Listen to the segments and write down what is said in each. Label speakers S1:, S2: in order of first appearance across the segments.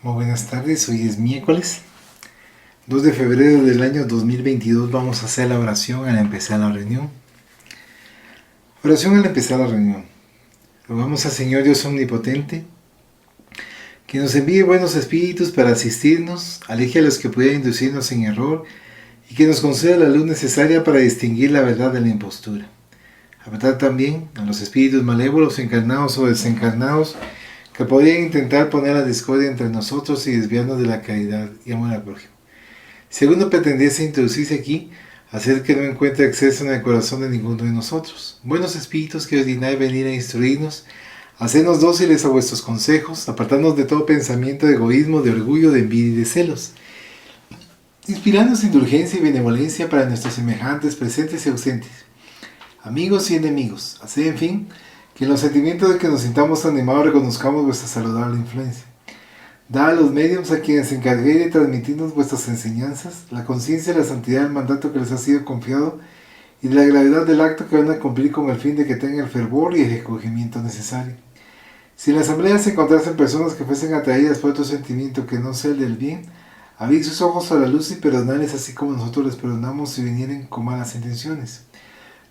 S1: Muy buenas tardes, hoy es miércoles 2 de febrero del año 2022. Vamos a hacer la oración al empezar la reunión. Oración al empezar la reunión. Rogamos al Señor Dios Omnipotente que nos envíe buenos espíritus para asistirnos, aleje a los que pudieran inducirnos en error y que nos conceda la luz necesaria para distinguir la verdad de la impostura. Apartar también a los espíritus malévolos, encarnados o desencarnados, que podrían intentar poner la discordia entre nosotros y desviarnos de la caridad y amor al prójimo. Si alguno pretendiese introducirse aquí, hacer que no encuentre acceso en el corazón de ninguno de nosotros. Buenos espíritus que os dignáis venir a instruirnos, hacernos dóciles a vuestros consejos, apartarnos de todo pensamiento de egoísmo, de orgullo, de envidia y de celos. Inspirarnos indulgencia y benevolencia para nuestros semejantes presentes y ausentes, amigos y enemigos. Hacer, en fin, que en los sentimientos de que nos sintamos animados reconozcamos vuestra saludable influencia. Da a los medios a quienes se encarguéis de transmitirnos vuestras enseñanzas, la conciencia de la santidad del mandato que les ha sido confiado y de la gravedad del acto que van a cumplir con el fin de que tengan el fervor y el recogimiento necesario. Si en la asamblea se encontrasen personas que fuesen atraídas por otro sentimiento que no sea el del bien, abrid sus ojos a la luz y perdonarles así como nosotros les perdonamos si vinieren con malas intenciones.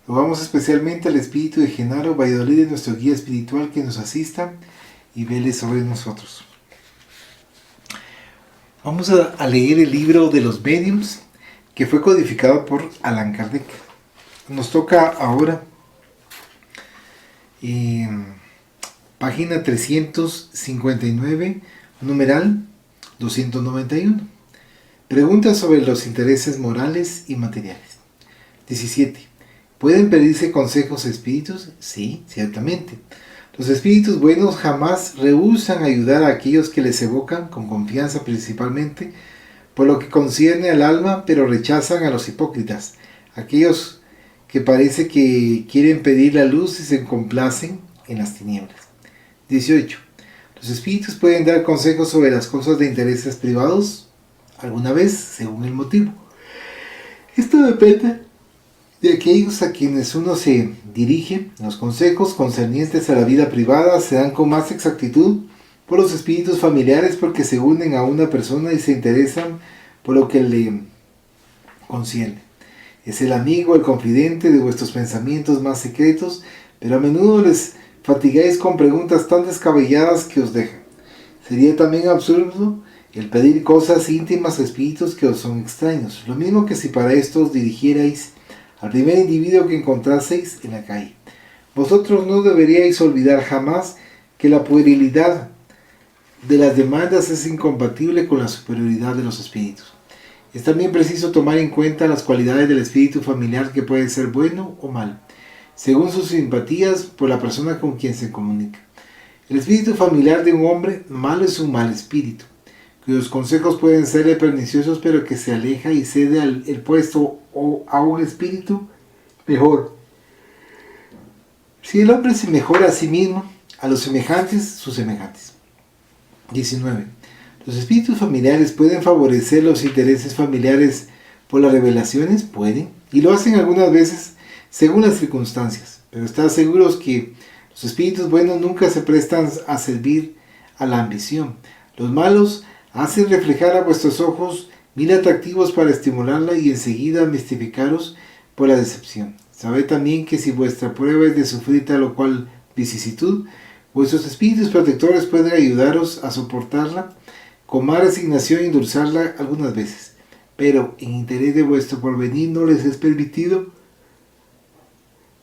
S1: Rogamos especialmente al espíritu de Genaro Valladolid, nuestro guía espiritual, que nos asista y vele sobre nosotros. Vamos a leer el libro de los Mediums, que fue codificado por Allan Kardec. Nos toca ahora página 359, numeral 291. Preguntas sobre los intereses morales y materiales. 17. ¿Pueden pedirse consejos a espíritus? Sí, ciertamente. Los espíritus buenos jamás rehúsan ayudar a aquellos que les evocan con confianza, principalmente por lo que concierne al alma, pero rechazan a los hipócritas, aquellos que parece que quieren pedir la luz y se complacen en las tinieblas. 18. Los espíritus pueden dar consejos sobre las cosas de intereses privados, alguna vez, según el motivo. Esto depende de aquellos a quienes uno se dirige. Los consejos concernientes a la vida privada se dan con más exactitud por los espíritus familiares, porque se unen a una persona y se interesan por lo que le concierne. Es el amigo, el confidente de vuestros pensamientos más secretos, pero a menudo les fatigáis con preguntas tan descabelladas que os dejan. Sería también absurdo el pedir cosas íntimas a espíritus que os son extraños, lo mismo que si para esto os dirigierais al primer individuo que encontraseis en la calle. Vosotros no deberíais olvidar jamás que la puerilidad de las demandas es incompatible con la superioridad de los espíritus. Es también preciso tomar en cuenta las cualidades del espíritu familiar, que puede ser bueno o malo, según sus simpatías por la persona con quien se comunica. El espíritu familiar de un hombre malo es un mal espíritu, cuyos consejos pueden serle perniciosos, pero que se aleja y cede el puesto a un espíritu mejor. Si el hombre se mejora a sí mismo, a los semejantes, sus semejantes. 19. ¿Los espíritus familiares pueden favorecer los intereses familiares por las revelaciones? Pueden, y lo hacen algunas veces según las circunstancias, pero estad seguros que los espíritus buenos nunca se prestan a servir a la ambición. Los malos hacen reflejar a vuestros ojos mil atractivos para estimularla y enseguida mistificaros por la decepción. Sabed también que si vuestra prueba es de sufrir tal o cual vicisitud, vuestros espíritus protectores pueden ayudaros a soportarla con más resignación y endulzarla algunas veces, pero en interés de vuestro porvenir no les es permitido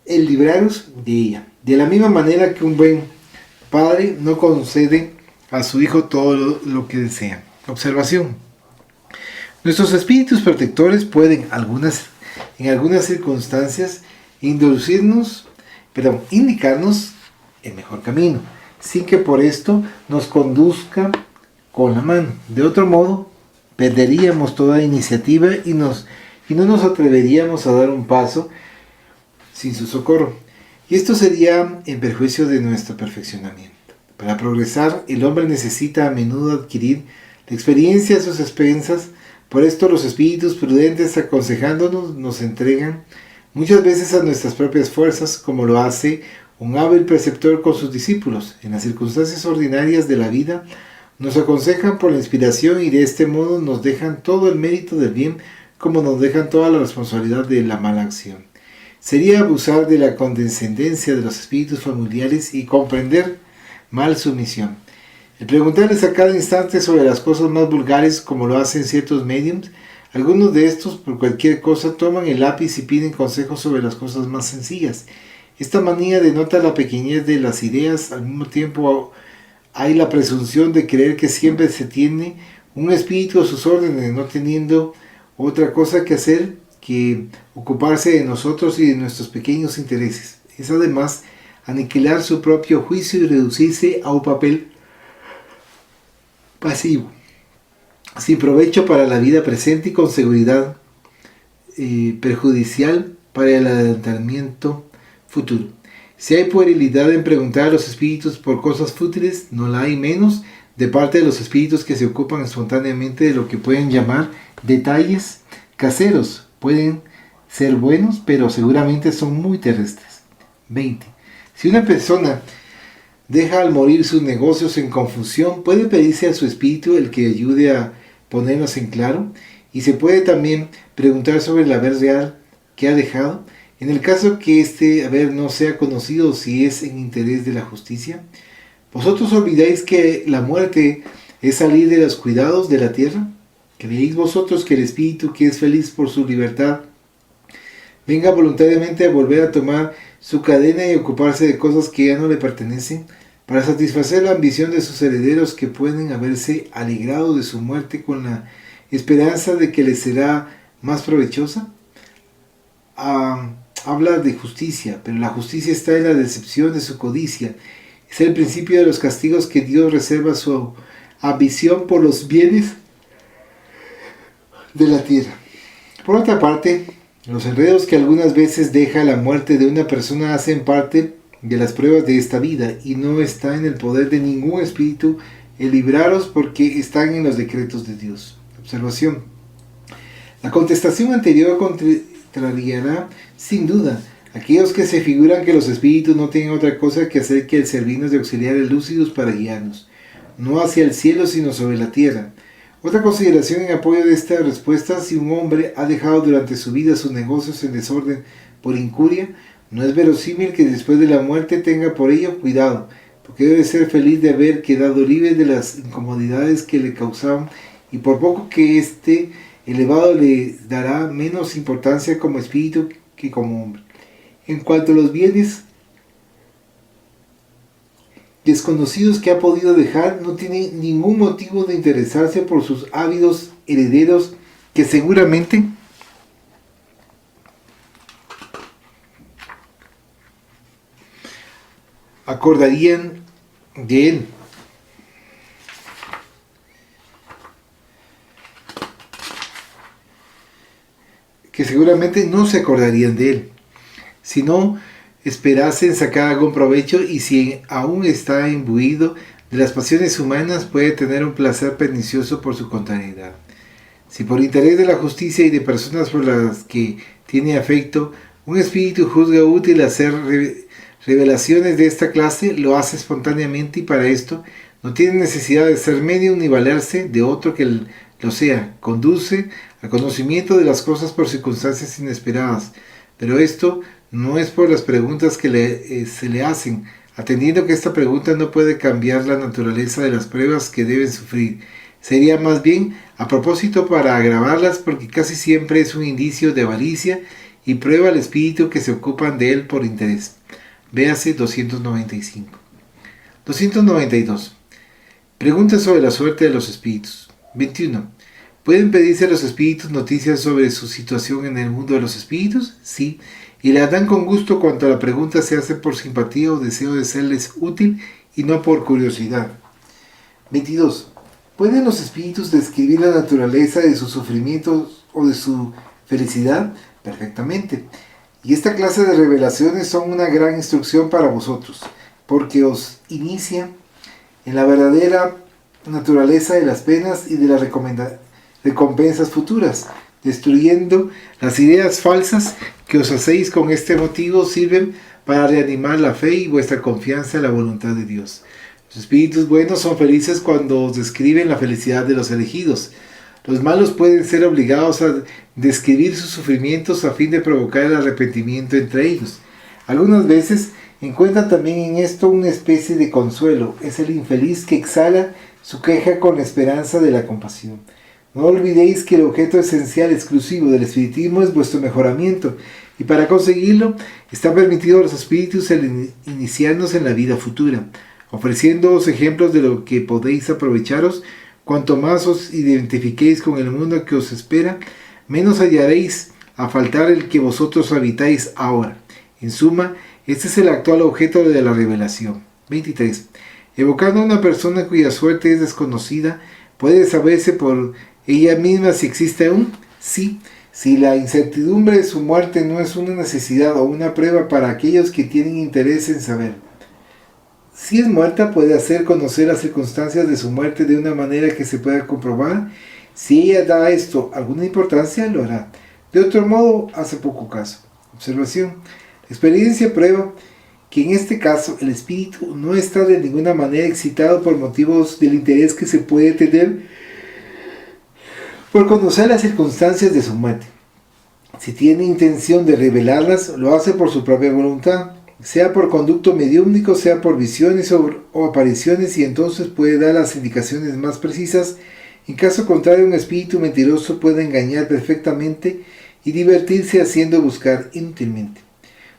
S1: el libraros de ella. De la misma manera que un buen padre no concede a su hijo todo lo que desea. Observación. Nuestros espíritus protectores pueden en algunas circunstancias indicarnos el mejor camino, sin que por esto nos conduzca con la mano. De otro modo, perderíamos toda iniciativa y no nos atreveríamos a dar un paso sin su socorro. Y esto sería en perjuicio de nuestro perfeccionamiento. Para progresar, el hombre necesita a menudo adquirir la experiencia a sus expensas. Por esto los espíritus prudentes, aconsejándonos, nos entregan muchas veces a nuestras propias fuerzas, como lo hace un hábil preceptor con sus discípulos. En las circunstancias ordinarias de la vida, Nos aconsejan por la inspiración y de este modo nos dejan todo el mérito del bien como nos dejan toda la responsabilidad de la mala acción. Sería abusar de la condescendencia de los espíritus familiares y comprender mal su misión. El preguntarles a cada instante sobre las cosas más vulgares, como lo hacen ciertos mediums, algunos de estos por cualquier cosa toman el lápiz y piden consejos sobre las cosas más sencillas. Esta manía denota la pequeñez de las ideas. Al mismo tiempo hay la presunción de creer que siempre se tiene un espíritu a sus órdenes, no teniendo otra cosa que hacer que ocuparse de nosotros y de nuestros pequeños intereses. Es además aniquilar su propio juicio y reducirse a un papel pasivo, sin provecho para la vida presente y con seguridad perjudicial para el adelantamiento futuro. Si hay puerilidad en preguntar a los espíritus por cosas fútiles, no la hay menos de parte de los espíritus que se ocupan espontáneamente de lo que pueden llamar detalles caseros. Pueden ser buenos, pero seguramente son muy terrestres. 20. Si una persona deja al morir sus negocios en confusión, puede pedirse a su espíritu el que ayude a ponerlos en claro, y se puede también preguntar sobre el haber real que ha dejado, en el caso que este haber no sea conocido, si es en interés de la justicia. ¿Vosotros olvidáis que la muerte es salir de los cuidados de la tierra? ¿Creéis vosotros que el espíritu que es feliz por su libertad venga voluntariamente a volver a tomar su cadena y ocuparse de cosas que ya no le pertenecen, para satisfacer la ambición de sus herederos que pueden haberse alegrado de su muerte con la esperanza de que les será más provechosa? Habla de justicia, pero la justicia está en la decepción de su codicia. Es el principio de los castigos que Dios reserva a su ambición por los bienes de la tierra. Por otra parte, los enredos que algunas veces deja la muerte de una persona hacen parte de las pruebas de esta vida, y no está en el poder de ningún espíritu el libraros, porque están en los decretos de Dios. Observación. La contestación anterior contrariará sin duda aquellos que se figuran que los espíritus no tienen otra cosa que hacer que el servirnos de auxiliares lúcidos para guiarnos, no hacia el cielo sino sobre la tierra. Otra consideración en apoyo de esta respuesta: si un hombre ha dejado durante su vida sus negocios en desorden por incuria, no es verosímil que después de la muerte tenga por ello cuidado, porque debe ser feliz de haber quedado libre de las incomodidades que le causaban, y por poco que este elevado le dará menos importancia como espíritu que como hombre. En cuanto a los bienes desconocidos que ha podido dejar, no tiene ningún motivo de interesarse por sus ávidos herederos, que seguramente acordarían de él. Que seguramente no se acordarían de él, si no esperasen sacar algún provecho, y si aún está imbuido de las pasiones humanas, puede tener un placer pernicioso por su contrariedad. Si por interés de la justicia y de personas por las que tiene afecto, un espíritu juzga útil hacer revelaciones de esta clase, lo hace espontáneamente, y para esto no tiene necesidad de ser medium ni valerse de otro que lo sea. Conduce al conocimiento de las cosas por circunstancias inesperadas, pero esto no es por las preguntas que se le hacen, atendiendo que esta pregunta no puede cambiar la naturaleza de las pruebas que deben sufrir. Sería más bien a propósito para agravarlas, porque casi siempre es un indicio de avaricia y prueba al espíritu que se ocupan de él por interés. Véase 295. 292. Preguntas sobre la suerte de los espíritus. 21. ¿Pueden pedirse a los espíritus noticias sobre su situación en el mundo de los espíritus? Sí, y le dan con gusto cuanto la pregunta se hace por simpatía o deseo de serles útil y no por curiosidad. 22. ¿Pueden los espíritus describir la naturaleza de sus sufrimientos o de su felicidad? Perfectamente. Y esta clase de revelaciones son una gran instrucción para vosotros, porque os inicia en la verdadera naturaleza de las penas y de las recompensas futuras, destruyendo las ideas falsas que os hacéis con este motivo. Sirven para reanimar la fe y vuestra confianza en la voluntad de Dios. Los espíritus buenos son felices cuando describen la felicidad de los elegidos. Los malos pueden ser obligados a describir sus sufrimientos a fin de provocar el arrepentimiento entre ellos. Algunas veces encuentran también en esto una especie de consuelo. Es el infeliz que exhala su queja con la esperanza de la compasión. No olvidéis que el objeto esencial exclusivo del espiritismo es vuestro mejoramiento, y para conseguirlo está permitido a los espíritus el iniciarnos en la vida futura, ofreciéndoos ejemplos de lo que podéis aprovecharos. Cuanto más os identifiquéis con el mundo que os espera, menos hallaréis a faltar el que vosotros habitáis ahora. En suma, este es el actual objeto de la revelación. 23. Evocando a una persona cuya suerte es desconocida, ¿puede saberse por ella misma si existe aún? Sí, si la incertidumbre de su muerte no es una necesidad o una prueba para aquellos que tienen interés en saber. Si es muerta, puede hacer conocer las circunstancias de su muerte de una manera que se pueda comprobar. Si ella da a esto alguna importancia, lo hará. De otro modo, hace poco caso. Observación. La experiencia prueba que en este caso el espíritu no está de ninguna manera excitado por motivos del interés que se puede tener por conocer las circunstancias de su muerte. Si tiene intención de revelarlas, lo hace por su propia voluntad, sea por conducto mediúmnico, sea por visiones o apariciones, y entonces puede dar las indicaciones más precisas. En caso contrario, un espíritu mentiroso puede engañar perfectamente y divertirse haciendo buscar inútilmente.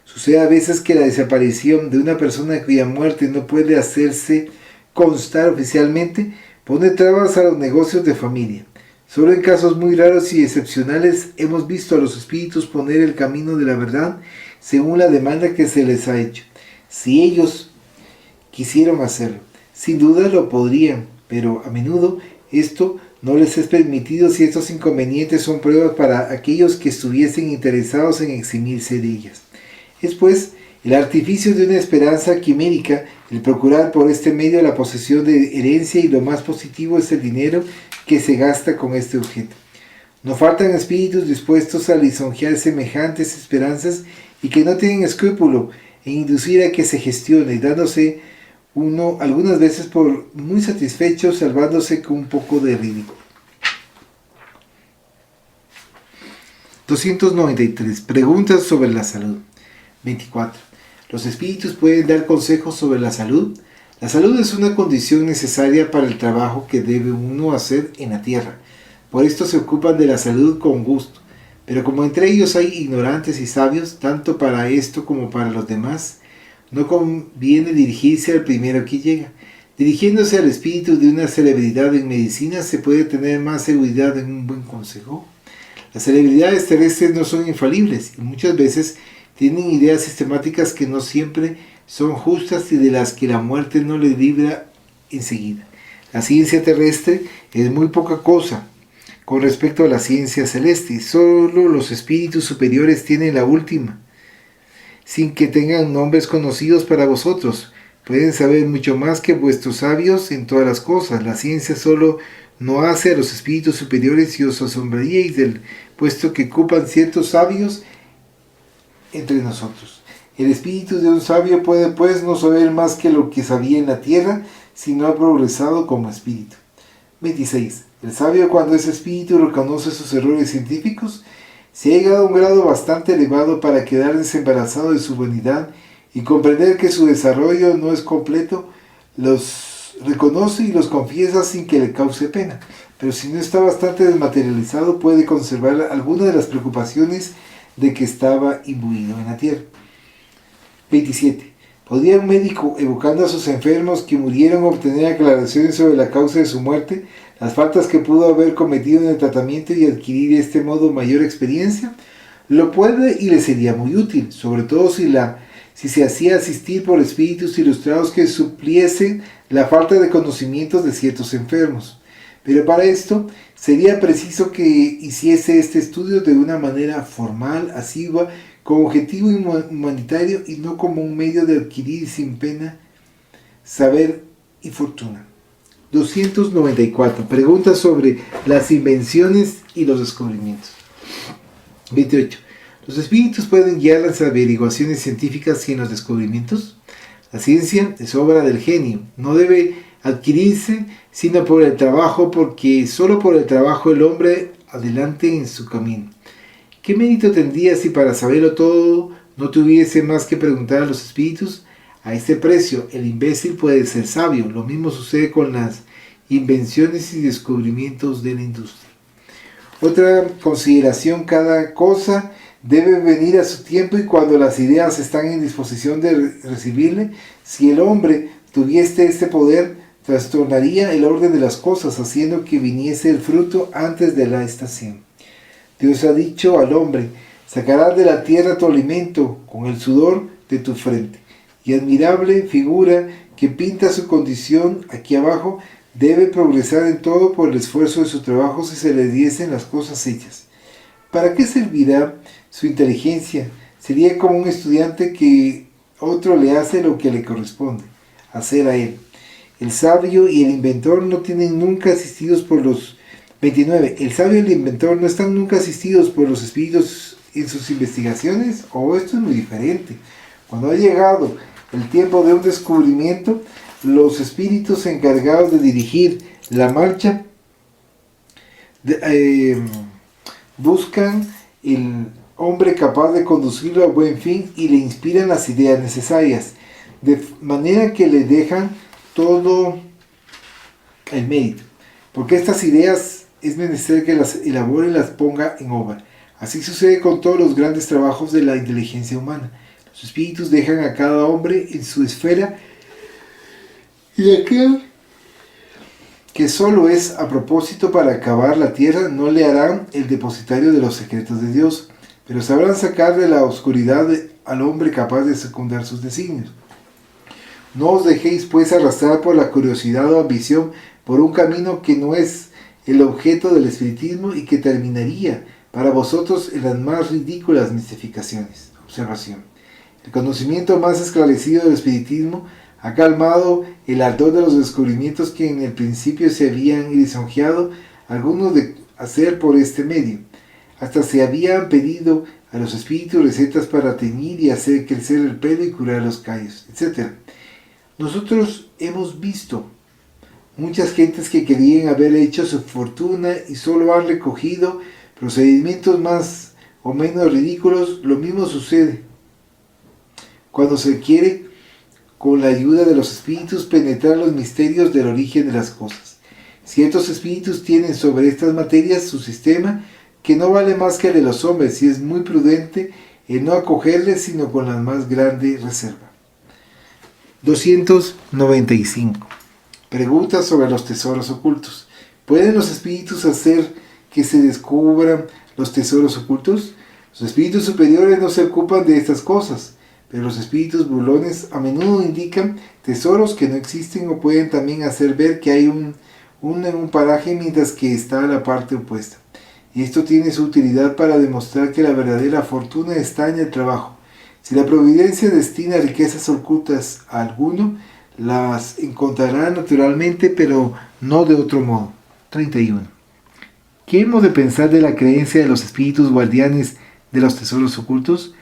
S1: Sucede a veces que la desaparición de una persona cuya muerte no puede hacerse constar oficialmente pone trabas a los negocios de familia. Solo en casos muy raros y excepcionales hemos visto a los espíritus poner el camino de la verdad según la demanda que se les ha hecho. Si ellos quisieron hacerlo, sin duda lo podrían, pero a menudo esto no les es permitido si estos inconvenientes son pruebas para aquellos que estuviesen interesados en eximirse de ellas. Es pues el artificio de una esperanza quimérica el procurar por este medio la posesión de herencia, y lo más positivo es el dinero que se gasta con este objeto. No faltan espíritus dispuestos a lisonjear semejantes esperanzas y que no tienen escrúpulo en inducir a que se gestione, dándose uno algunas veces por muy satisfecho, salvándose con un poco de ridículo. 293. Preguntas sobre la salud. 24. ¿Los espíritus pueden dar consejos sobre la salud? La salud es una condición necesaria para el trabajo que debe uno hacer en la tierra. Por esto se ocupan de la salud con gusto. Pero como entre ellos hay ignorantes y sabios, tanto para esto como para los demás, no conviene dirigirse al primero que llega. Dirigiéndose al espíritu de una celebridad en medicina, se puede tener más seguridad en un buen consejo. Las celebridades terrestres no son infalibles y muchas veces tienen ideas sistemáticas que no siempre son justas y de las que la muerte no les libra enseguida. La ciencia terrestre es muy poca cosa con respecto a la ciencia celeste. Solo los espíritus superiores tienen la última, sin que tengan nombres conocidos para vosotros. Pueden saber mucho más que vuestros sabios en todas las cosas. La ciencia solo no hace a los espíritus superiores, y os asombraríais del puesto que ocupan ciertos sabios entre nosotros. El espíritu de un sabio puede pues no saber más que lo que sabía en la tierra, si no ha progresado como espíritu. 26. El sabio, cuando es espíritu, reconoce sus errores científicos. Se ha llegado a un grado bastante elevado para quedar desembarazado de su vanidad y comprender que su desarrollo no es completo, los reconoce y los confiesa sin que le cause pena. Pero si no está bastante desmaterializado, puede conservar alguna de las preocupaciones de que estaba imbuido en la tierra. 27. ¿Podría un médico, evocando a sus enfermos que murieron, obtener aclaraciones sobre la causa de su muerte, las faltas que pudo haber cometido en el tratamiento, y adquirir de este modo mayor experiencia? Lo puede, y le sería muy útil, sobre todo si se hacía asistir por espíritus ilustrados que supliesen la falta de conocimientos de ciertos enfermos. Pero para esto sería preciso que hiciese este estudio de una manera formal, asidua, con objetivo humanitario y no como un medio de adquirir sin pena saber y fortuna. 294. Preguntas sobre las invenciones y los descubrimientos. 28. ¿Los espíritus pueden guiar las averiguaciones científicas y en los descubrimientos? La ciencia es obra del genio, no debe adquirirse sino por el trabajo, porque solo por el trabajo el hombre adelante en su camino. ¿Qué mérito tendría si para saberlo todo no tuviese más que preguntar a los espíritus? A este precio el imbécil puede ser sabio. Lo mismo sucede con las invenciones y descubrimientos de la industria. Otra consideración: cada cosa debe venir a su tiempo y cuando las ideas están en disposición de recibirle. Si el hombre tuviese este poder, trastornaría el orden de las cosas, haciendo que viniese el fruto antes de la estación. Dios ha dicho al hombre: sacarás de la tierra tu alimento con el sudor de tu frente. Y admirable figura que pinta su condición aquí abajo, debe progresar en todo por el esfuerzo de su trabajo si se le diesen las cosas hechas. ¿Para qué servirá su inteligencia? Sería como un estudiante que otro le hace lo que le corresponde hacer a él. El sabio y el inventor no tienen nunca asistidos por los 29. El sabio y el inventor no están nunca asistidos por los espíritus en sus investigaciones. Esto es muy diferente. Cuando ha llegado el tiempo de un descubrimiento, los espíritus encargados de dirigir la marcha buscan el hombre capaz de conducirlo a buen fin y le inspiran las ideas necesarias, de manera que le dejan todo el mérito, porque estas ideas es menester que las elabore y las ponga en obra. Así sucede con todos los grandes trabajos de la inteligencia humana. Los espíritus dejan a cada hombre en su esfera, y aquel que solo es a propósito para acabar la tierra no le harán el depositario de los secretos de Dios, pero sabrán sacar de la oscuridad al hombre capaz de secundar sus designios. No os dejéis pues arrastrar por la curiosidad o ambición por un camino que no es el objeto del espiritismo y que terminaría para vosotros en las más ridículas mistificaciones. Observación: el conocimiento más esclarecido del espiritismo ha calmado el ardor de los descubrimientos que en el principio se habían lisonjeado algunos de hacer por este medio. Hasta se habían pedido a los espíritus recetas para teñir y hacer crecer el pelo y curar los callos, etc. Nosotros hemos visto muchas gentes que querían haber hecho su fortuna y solo han recogido procedimientos más o menos ridículos. Lo mismo sucede cuando se quiere, con la ayuda de los espíritus, penetrar los misterios del origen de las cosas. Ciertos espíritus tienen sobre estas materias su sistema, que no vale más que el de los hombres, y es muy prudente en no acogerles sino con la más grande reserva. 295. Preguntas sobre los tesoros ocultos. ¿Pueden los espíritus hacer que se descubran los tesoros ocultos? Los espíritus superiores no se ocupan de estas cosas, pero los espíritus burlones a menudo indican tesoros que no existen o pueden también hacer ver que hay en un paraje mientras que está la parte opuesta. Y esto tiene su utilidad para demostrar que la verdadera fortuna está en el trabajo. Si la providencia destina riquezas ocultas a alguno, las encontrará naturalmente, pero no de otro modo. 31. ¿Qué hemos de pensar de la creencia de los espíritus guardianes de los tesoros ocultos?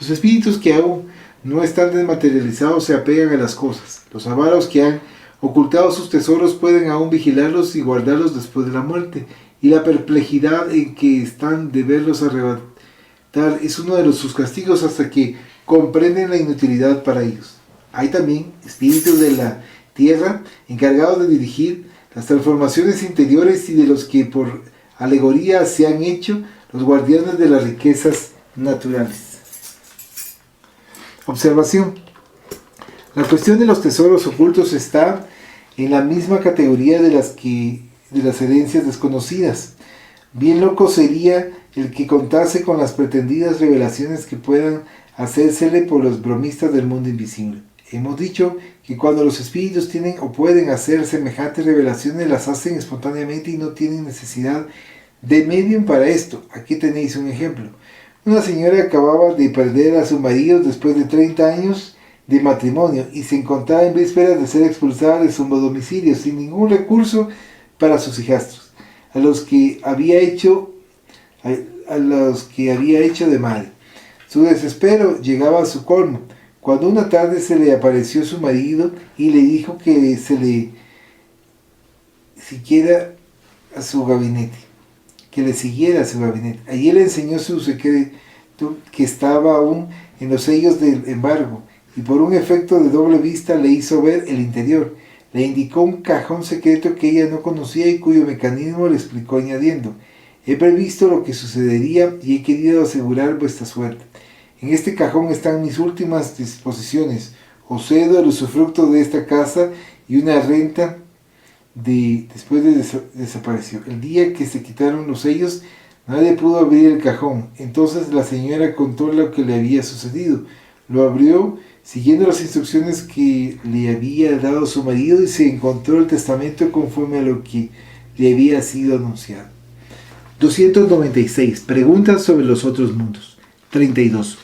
S1: Los espíritus que aún no están desmaterializados se apegan a las cosas. Los avaros que han ocultado sus tesoros pueden aún vigilarlos y guardarlos después de la muerte, y la perplejidad en que están de verlos arrebatar es uno de sus castigos hasta que comprenden la inutilidad para ellos. Hay también espíritus de la tierra encargados de dirigir las transformaciones interiores y de los que por alegoría se han hecho los guardianes de las riquezas naturales. Observación: la cuestión de los tesoros ocultos está en la misma categoría de las herencias desconocidas. Bien loco sería el que contase con las pretendidas revelaciones que puedan hacérsele por los bromistas del mundo invisible. Hemos dicho que cuando los espíritus tienen o pueden hacer semejantes revelaciones, las hacen espontáneamente y no tienen necesidad de medium para esto. Aquí tenéis un ejemplo. Una señora acababa de perder a su marido después de 30 años de matrimonio y se encontraba en vísperas de ser expulsada de su domicilio sin ningún recurso para sus hijastros, a los que había hecho de madre. Su desespero llegaba a su colmo cuando una tarde se le apareció su marido y le dijo que se le siguiera a su gabinete, que le siguiera a su gabinete. Allí le enseñó su secreto, que estaba aún en los sellos del embargo, y por un efecto de doble vista le hizo ver el interior. Le indicó un cajón secreto que ella no conocía y cuyo mecanismo le explicó añadiendo: he previsto lo que sucedería y he querido asegurar vuestra suerte. En este cajón están mis últimas disposiciones. Os cedo el usufructo de esta casa y una renta después desapareció. El día que se quitaron los sellos, nadie pudo abrir el cajón. Entonces la señora contó lo que le había sucedido. Lo abrió siguiendo las instrucciones que le había dado su marido y se encontró el testamento conforme a lo que le había sido anunciado. 296. Preguntas sobre los otros mundos. 32.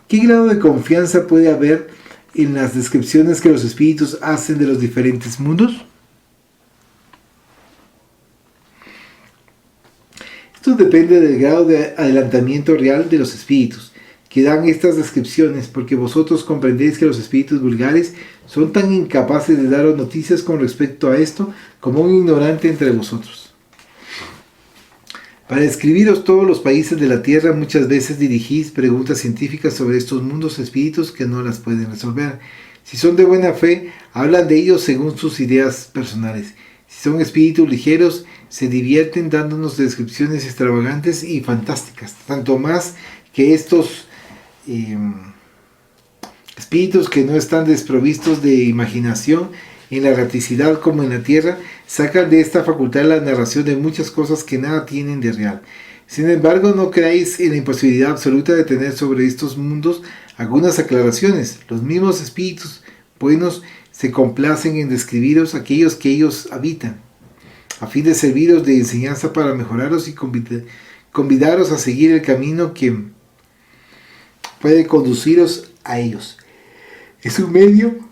S1: ¿Qué grado de confianza puede haber en las descripciones que los espíritus hacen de los diferentes mundos? Esto depende del grado de adelantamiento real de los espíritus que dan estas descripciones, porque vosotros comprendéis que los espíritus vulgares son tan incapaces de daros noticias con respecto a esto como un ignorante entre vosotros. Para describiros todos los países de la tierra, muchas veces dirigís preguntas científicas sobre estos mundos espíritus que no las pueden resolver. Si son de buena fe, hablan de ellos según sus ideas personales. Si son espíritus ligeros, se divierten dándonos descripciones extravagantes y fantásticas, tanto más que estos espíritus que no están desprovistos de imaginación en la erraticidad como en la tierra, sacan de esta facultad la narración de muchas cosas que nada tienen de real. Sin embargo, no creáis en la imposibilidad absoluta de tener sobre estos mundos algunas aclaraciones. Los mismos espíritus buenos se complacen en describiros aquellos que ellos habitan, a fin de serviros de enseñanza para mejoraros y convidaros a seguir el camino que puede conduciros a ellos. Es un medio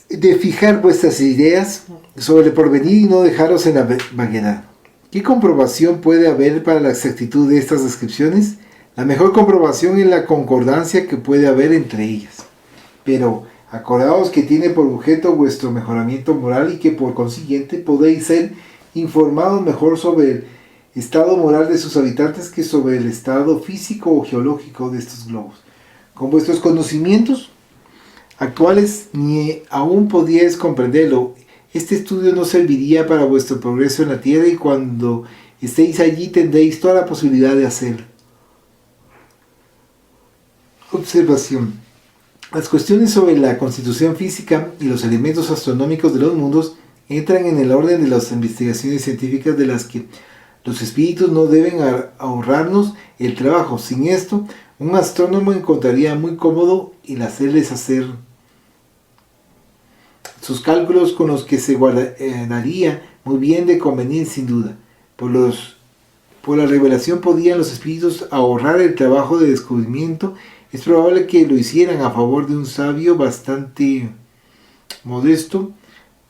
S1: de fijar vuestras ideas sobre el porvenir y no dejaros en la vaguedad. ¿Qué comprobación puede haber para la exactitud de estas descripciones? La mejor comprobación es la concordancia que puede haber entre ellas. Pero acordaos que tiene por objeto vuestro mejoramiento moral y que por consiguiente podéis ser informados mejor sobre el estado moral de sus habitantes que sobre el estado físico o geológico de estos globos. Con vuestros conocimientos actuales ni aún podíais comprenderlo. Este estudio no serviría para vuestro progreso en la tierra y cuando estéis allí tendréis toda la posibilidad de hacerlo. Observación. Las cuestiones sobre la constitución física y los elementos astronómicos de los mundos entran en el orden de las investigaciones científicas de las que los espíritus no deben ahorrarnos el trabajo. Sin esto, un astrónomo encontraría muy cómodo el hacerles hacer sus cálculos con los que se guardaría muy bien de convenir sin duda. Por la revelación podían los espíritus ahorrar el trabajo de descubrimiento. Es probable que lo hicieran a favor de un sabio bastante modesto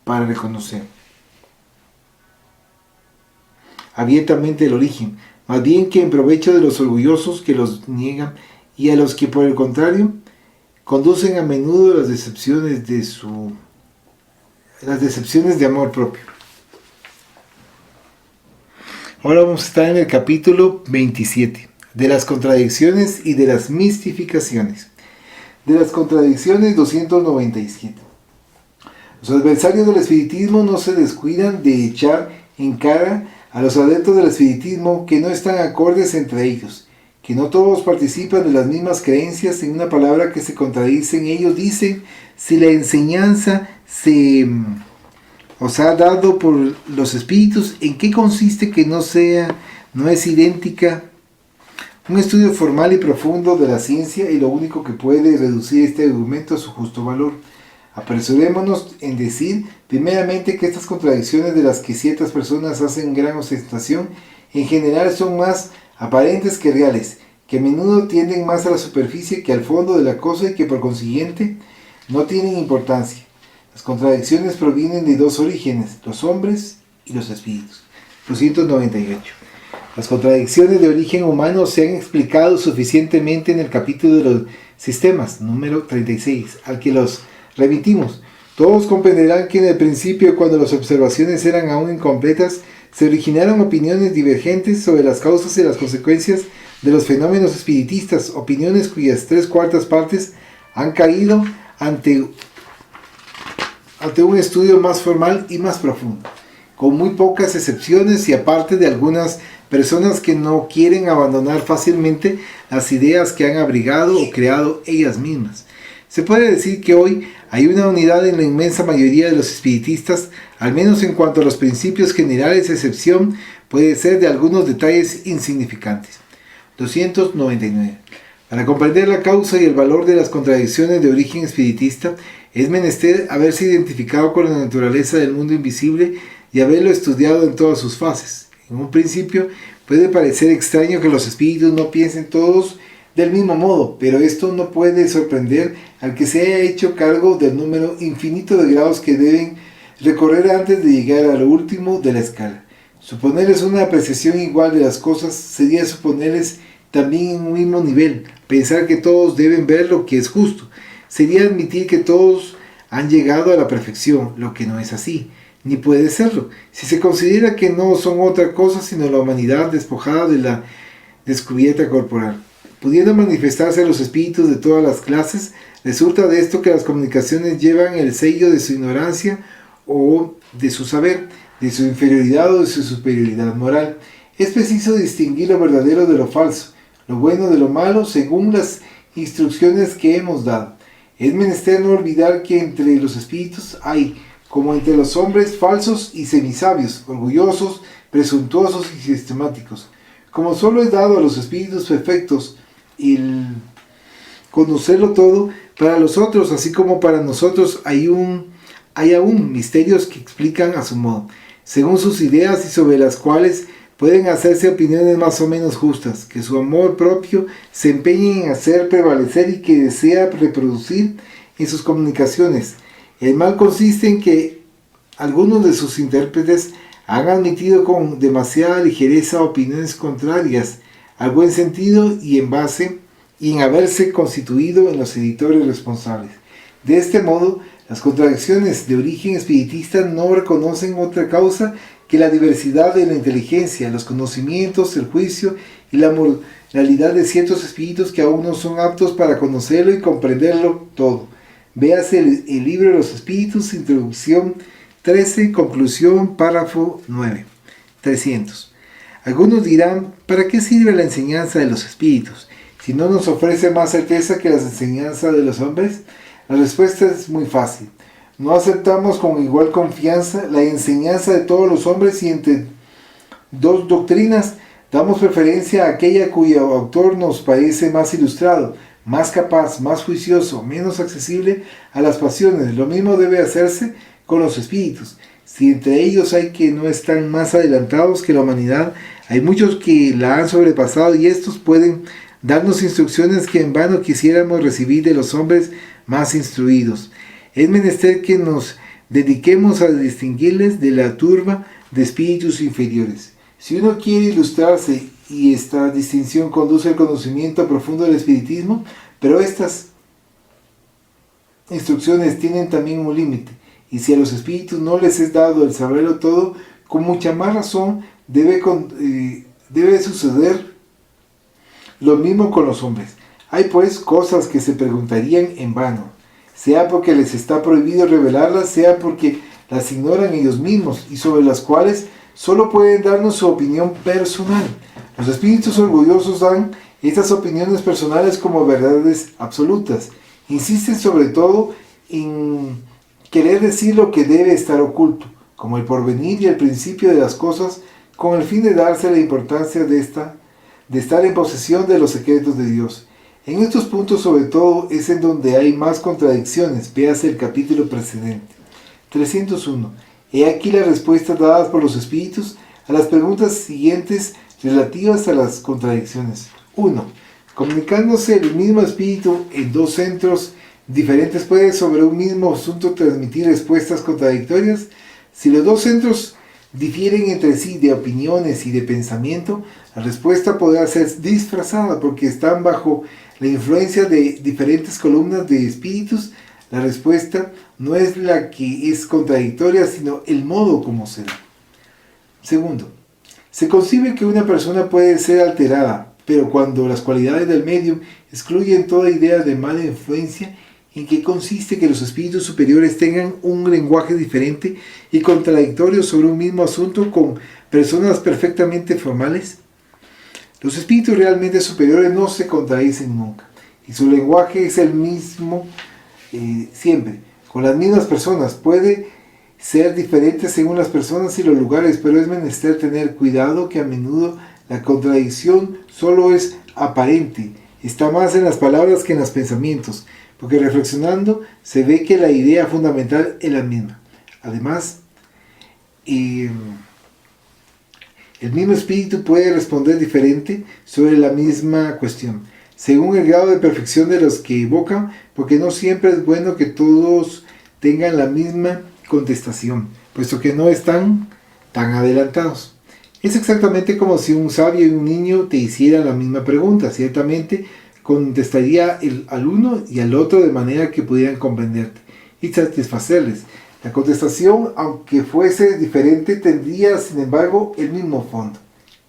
S1: para reconocer abiertamente el origen, más bien que en provecho de los orgullosos que los niegan y a los que por el contrario conducen a menudo las decepciones de amor propio. Ahora vamos a estar en el capítulo 27, de las contradicciones y de las mistificaciones. De las contradicciones 297. Los adversarios del espiritismo no se descuidan de echar en cara a los adeptos del espiritismo que no están acordes entre ellos, que no todos participan de las mismas creencias. En una palabra que se contradicen, ellos dicen: si la enseñanza os ha dado por los espíritus, ¿en qué consiste que no es idéntica? Un estudio formal y profundo de la ciencia y lo único que puede reducir este argumento a su justo valor. Apresurémonos en decir, primeramente, que estas contradicciones de las que ciertas personas hacen gran ostentación, en general son más aparentes que reales, que a menudo tienden más a la superficie que al fondo de la cosa y que por consiguiente no tienen importancia. Las contradicciones provienen de dos orígenes, los hombres y los espíritus. 298. Las contradicciones de origen humano se han explicado suficientemente en el capítulo Sistemas, número 36, al que los remitimos. Todos comprenderán que en el principio, cuando las observaciones eran aún incompletas, se originaron opiniones divergentes sobre las causas y las consecuencias de los fenómenos espiritistas, opiniones cuyas 3/4 partes han caído ante un estudio más formal y más profundo, con muy pocas excepciones y aparte de algunas personas que no quieren abandonar fácilmente las ideas que han abrigado o creado ellas mismas. Se puede decir que hoy hay una unidad en la inmensa mayoría de los espiritistas, al menos en cuanto a los principios generales, excepción puede ser de algunos detalles insignificantes. 299. Para comprender la causa y el valor de las contradicciones de origen espiritista, es menester haberse identificado con la naturaleza del mundo invisible y haberlo estudiado en todas sus fases. En un principio puede parecer extraño que los espíritus no piensen todos del mismo modo, pero esto no puede sorprender al que se haya hecho cargo del número infinito de grados que deben recorrer antes de llegar a lo último de la escala. Suponerles una apreciación igual de las cosas sería suponerles también en un mismo nivel. Pensar que todos deben ver lo que es justo sería admitir que todos han llegado a la perfección, lo que no es así, ni puede serlo, si se considera que no son otra cosa sino la humanidad despojada de la descubierta corporal. Pudiendo manifestarse a los espíritus de todas las clases, resulta de esto que las comunicaciones llevan el sello de su ignorancia o de su saber, de su inferioridad o de su superioridad moral. Es preciso distinguir lo verdadero de lo falso, lo bueno de lo malo, según las instrucciones que hemos dado. Es menester no olvidar que entre los espíritus hay, como entre los hombres, falsos y semisabios, orgullosos, presuntuosos y sistemáticos. Como solo es dado a los espíritus perfectos el conocerlo todo, para los otros, así como para nosotros, hay aún misterios que explican a su modo, según sus ideas y sobre las cuales pueden hacerse opiniones más o menos justas, que su amor propio se empeñe en hacer prevalecer y que desea reproducir en sus comunicaciones. El mal consiste en que algunos de sus intérpretes han admitido con demasiada ligereza opiniones contrarias al buen sentido y en haberse constituido en los editores responsables. De este modo, las contradicciones de origen espiritista no reconocen otra causa que la diversidad de la inteligencia, los conocimientos, el juicio y la moralidad de ciertos espíritus que aún no son aptos para conocerlo y comprenderlo todo. Véase el libro de los espíritus, introducción 13, conclusión, párrafo 9. 300. Algunos dirán, ¿para qué sirve la enseñanza de los espíritus, si no nos ofrece más certeza que la enseñanza de los hombres? La respuesta es muy fácil. No aceptamos con igual confianza la enseñanza de todos los hombres y entre dos doctrinas damos preferencia a aquella cuyo autor nos parece más ilustrado, más capaz, más juicioso, menos accesible a las pasiones. Lo mismo debe hacerse con los espíritus. Si entre ellos hay que no están más adelantados que la humanidad, hay muchos que la han sobrepasado y estos pueden darnos instrucciones que en vano quisiéramos recibir de los hombres más instruidos. Es menester que nos dediquemos a distinguirles de la turba de espíritus inferiores. Si uno quiere ilustrarse y esta distinción conduce al conocimiento profundo del espiritismo, pero estas instrucciones tienen también un límite, y si a los espíritus no les es dado el saberlo todo, con mucha más razón debe suceder lo mismo con los hombres. Hay pues cosas que se preguntarían en vano, sea porque les está prohibido revelarlas, sea porque las ignoran ellos mismos y sobre las cuales solo pueden darnos su opinión personal. Los espíritus orgullosos dan estas opiniones personales como verdades absolutas. Insisten sobre todo en querer decir lo que debe estar oculto, como el porvenir y el principio de las cosas, con el fin de darse la importancia de estar en posesión de los secretos de Dios. En estos puntos sobre todo es en donde hay más contradicciones, véase el capítulo precedente. 301. He aquí las respuestas dadas por los espíritus a las preguntas siguientes relativas a las contradicciones. 1. Comunicándose el mismo espíritu en dos centros diferentes, ¿puede sobre un mismo asunto transmitir respuestas contradictorias? Si los dos centros difieren entre sí de opiniones y de pensamiento, la respuesta podrá ser disfrazada porque están bajo la influencia de diferentes columnas de espíritus. La respuesta no es la que es contradictoria, sino el modo como se da. Segundo, se concibe que una persona puede ser alterada, pero cuando las cualidades del medium excluyen toda idea de mala influencia, ¿en qué consiste que los espíritus superiores tengan un lenguaje diferente y contradictorio sobre un mismo asunto con personas perfectamente formales? Los espíritus realmente superiores no se contradicen nunca, y su lenguaje es el mismo siempre, con las mismas personas. Puede ser diferente según las personas y los lugares, pero es menester tener cuidado que a menudo la contradicción solo es aparente, está más en las palabras que en los pensamientos, porque reflexionando se ve que la idea fundamental es la misma. Además, el mismo espíritu puede responder diferente sobre la misma cuestión, según el grado de perfección de los que evocan, porque no siempre es bueno que todos tengan la misma contestación, puesto que no están tan adelantados. Es exactamente como si un sabio y un niño te hicieran la misma pregunta. Ciertamente contestaría al uno y al otro de manera que pudieran comprenderte y satisfacerles. La contestación, aunque fuese diferente, tendría, sin embargo, el mismo fondo.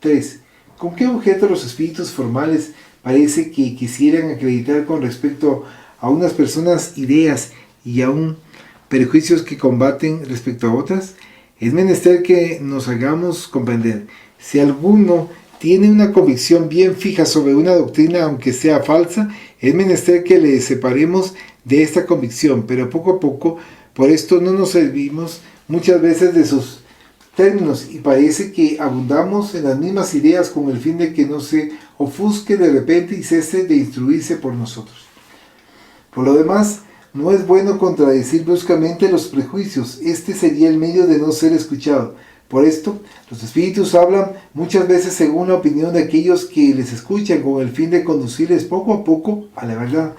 S1: 3. ¿Con qué objeto los espíritus formales parece que quisieran acreditar con respecto a unas personas ideas y aún perjuicios que combaten respecto a otras? Es menester que nos hagamos comprender. Si alguno tiene una convicción bien fija sobre una doctrina, aunque sea falsa, es menester que le separemos de esta convicción, pero poco a poco. Por esto no nos servimos muchas veces de sus términos y parece que abundamos en las mismas ideas con el fin de que no se ofusque de repente y cese de instruirse por nosotros. Por lo demás, no es bueno contradecir bruscamente los prejuicios. Este sería el medio de no ser escuchado. Por esto, los espíritus hablan muchas veces según la opinión de aquellos que les escuchan, con el fin de conducirles poco a poco a la verdad.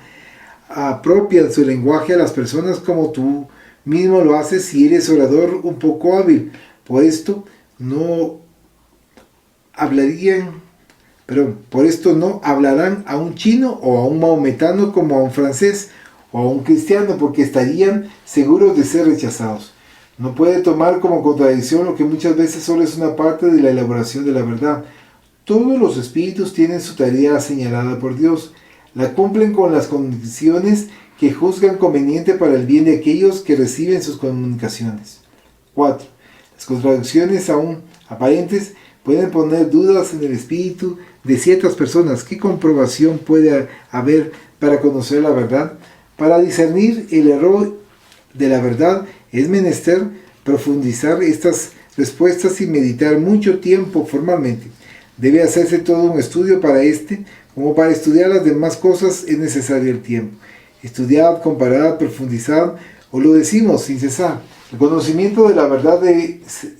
S1: Apropian su lenguaje a las personas como tú mismo lo haces si eres orador un poco hábil. Por esto no hablarán a un chino o a un maometano como a un francés o a un cristiano, porque estarían seguros de ser rechazados. No puede tomar como contradicción lo que muchas veces solo es una parte de la elaboración de la verdad. Todos los espíritus tienen su tarea señalada por Dios. La cumplen con las condiciones que juzgan conveniente para el bien de aquellos que reciben sus comunicaciones. 4. Las contradicciones aún aparentes pueden poner dudas en el espíritu de ciertas personas. ¿Qué comprobación puede haber para conocer la verdad? Para discernir el error de la verdad es menester profundizar estas respuestas y meditar mucho tiempo formalmente. Debe hacerse todo un estudio para como para estudiar las demás cosas es necesario el tiempo. Estudiad, comparad, profundizad, o lo decimos sin cesar. El conocimiento de la verdad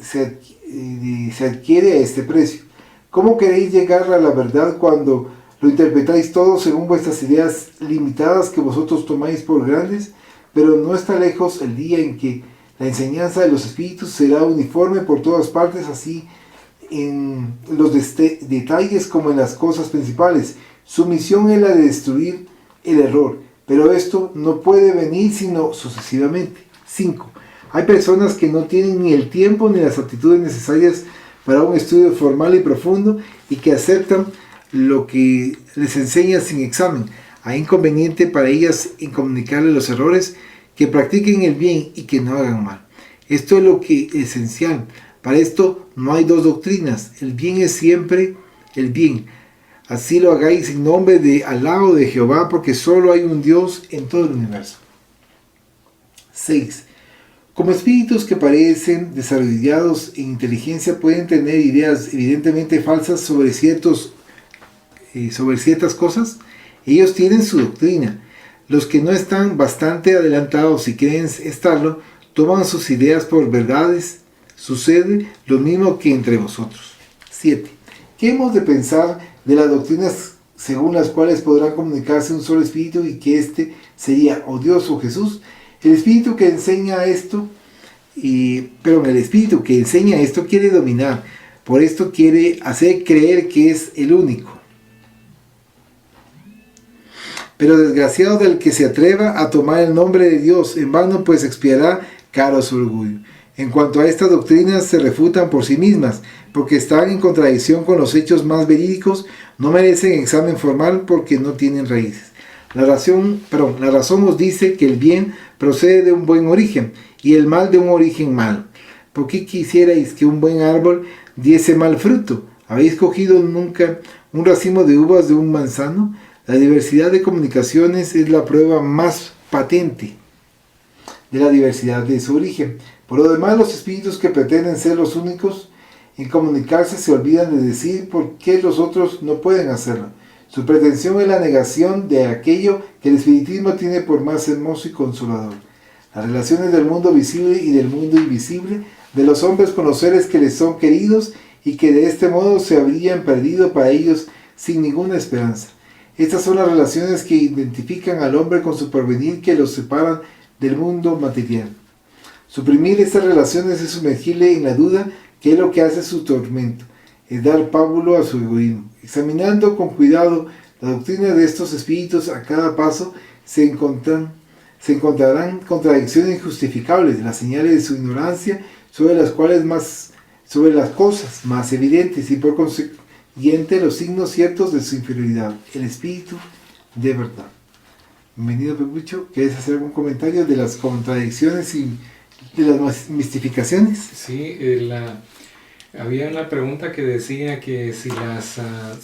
S1: se adquiere a este precio. ¿Cómo queréis llegar a la verdad cuando lo interpretáis todo según vuestras ideas limitadas que vosotros tomáis por grandes? Pero no está lejos el día en que la enseñanza de los espíritus será uniforme por todas partes, así en los detalles como en las cosas principales. Su misión es la de destruir el error, pero esto no puede venir sino sucesivamente. 5. Hay personas que no tienen ni el tiempo ni las aptitudes necesarias para un estudio formal y profundo y que aceptan lo que les enseña sin examen. Hay inconveniente para ellas en comunicarles los errores, que practiquen el bien y que no hagan mal. Esto es lo que es esencial. Para esto no hay dos doctrinas. El bien es siempre el bien. Así lo hagáis en nombre de Alá o de Jehová, porque solo hay un Dios en todo el universo. 6. Como espíritus que parecen desarrollados en inteligencia pueden tener ideas evidentemente falsas sobre ciertas cosas, ellos tienen su doctrina. Los que no están bastante adelantados y creen estarlo, toman sus ideas por verdades. Sucede lo mismo que entre vosotros. 7. ¿Qué hemos de pensar de las doctrinas según las cuales podrá comunicarse un solo espíritu y que éste sería o Dios o Jesús? El espíritu que enseña esto pero el espíritu que enseña esto quiere dominar, por esto quiere hacer creer que es el único. Pero desgraciado del que se atreva a tomar el nombre de Dios, en vano pues expiará caro su orgullo. En cuanto a estas doctrinas se refutan por sí mismas, porque están en contradicción con los hechos más verídicos, no merecen examen formal porque no tienen raíces. La razón nos dice que el bien procede de un buen origen y el mal de un origen malo. ¿Por qué quisierais que un buen árbol diese mal fruto? ¿Habéis cogido nunca un racimo de uvas de un manzano? La diversidad de comunicaciones es la prueba más patente de la diversidad de su origen. Por lo demás, los espíritus que pretenden ser los únicos en comunicarse se olvidan de decir por qué los otros no pueden hacerlo. Su pretensión es la negación de aquello que el espiritismo tiene por más hermoso y consolador. Las relaciones del mundo visible y del mundo invisible, de los hombres con los seres que les son queridos y que de este modo se habrían perdido para ellos sin ninguna esperanza. Estas son las relaciones que identifican al hombre con su porvenir, que los separan del mundo material. Suprimir estas relaciones es sumergirle en la duda, que es lo que hace su tormento, es dar pábulo a su egoísmo. Examinando con cuidado la doctrina de estos espíritus, a cada paso se encontrarán contradicciones injustificables, las señales de su ignorancia sobre las cosas más evidentes y por consiguiente los signos ciertos de su inferioridad, el espíritu de verdad. Bienvenido, Pepucho. ¿Quieres hacer algún comentario de las contradicciones y de las mistificaciones?
S2: Sí, había una pregunta que decía que si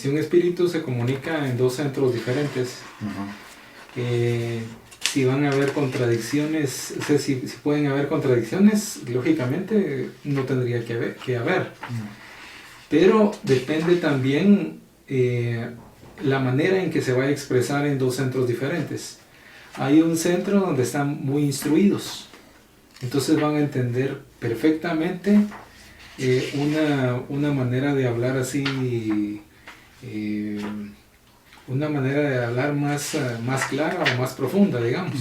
S2: un espíritu se comunica en dos centros diferentes, si van a haber contradicciones, o sea, si pueden haber contradicciones, lógicamente no tendría que haber. Pero depende también la manera en que se va a expresar en dos centros diferentes. Hay un centro donde están muy instruidos, entonces van a entender perfectamente una manera de hablar así, una manera de hablar más clara o más profunda, digamos.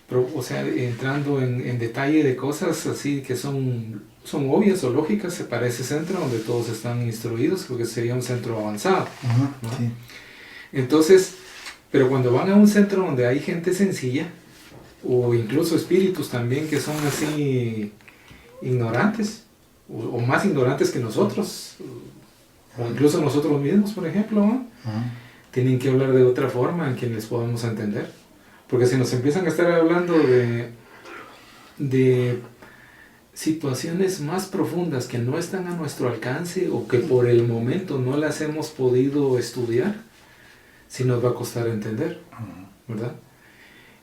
S2: O sea, entrando en detalle de cosas así que son obvias o lógicas para ese centro donde todos están instruidos, porque sería un centro avanzado, ¿no? Sí. Entonces, pero cuando van a un centro donde hay gente sencilla, o incluso espíritus también que son así ignorantes, o más ignorantes que nosotros, o incluso nosotros mismos, por ejemplo, ¿no? Tienen que hablar de otra forma en que les podamos entender. Porque si nos empiezan a estar hablando de situaciones más profundas que no están a nuestro alcance o que por el momento no las hemos podido estudiar, sí nos va a costar entender, ¿verdad?